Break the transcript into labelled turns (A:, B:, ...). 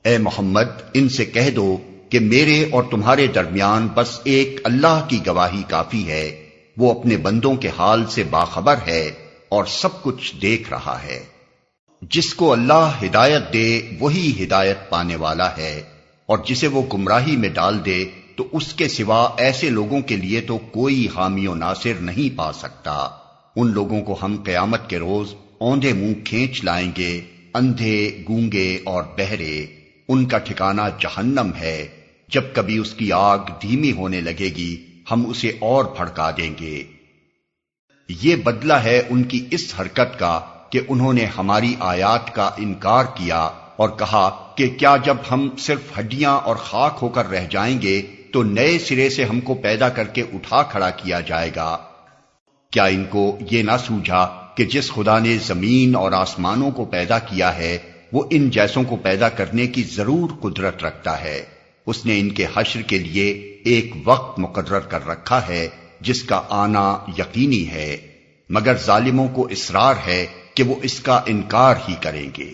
A: اے محمد ان سے کہہ دو کہ میرے اور تمہارے درمیان بس ایک اللہ کی گواہی کافی ہے، وہ اپنے بندوں کے حال سے باخبر ہے اور سب کچھ دیکھ رہا ہے۔ جس کو اللہ ہدایت دے وہی ہدایت پانے والا ہے، اور جسے وہ گمراہی میں ڈال دے تو اس کے سوا ایسے لوگوں کے لیے تو کوئی حامی و ناصر نہیں پا سکتا۔ ان لوگوں کو ہم قیامت کے روز اوندھے منہ کھینچ لائیں گے، اندھے، گونگے اور بہرے، ان کا ٹھکانہ جہنم ہے۔ جب کبھی اس کی آگ دھیمی ہونے لگے گی ہم اسے اور بھڑکا دیں گے۔ یہ بدلہ ہے ان کی اس حرکت کا کہ انہوں نے ہماری آیات کا انکار کیا اور کہا کہ کیا جب ہم صرف ہڈیاں اور خاک ہو کر رہ جائیں گے تو نئے سرے سے ہم کو پیدا کر کے اٹھا کھڑا کیا جائے گا؟ کیا ان کو یہ نہ سوجھا کہ جس خدا نے زمین اور آسمانوں کو پیدا کیا ہے وہ ان جیسوں کو پیدا کرنے کی ضرور قدرت رکھتا ہے؟ اس نے ان کے حشر کے لیے ایک وقت مقرر کر رکھا ہے جس کا آنا یقینی ہے، مگر ظالموں کو اصرار ہے کہ وہ اس کا انکار ہی کریں گے۔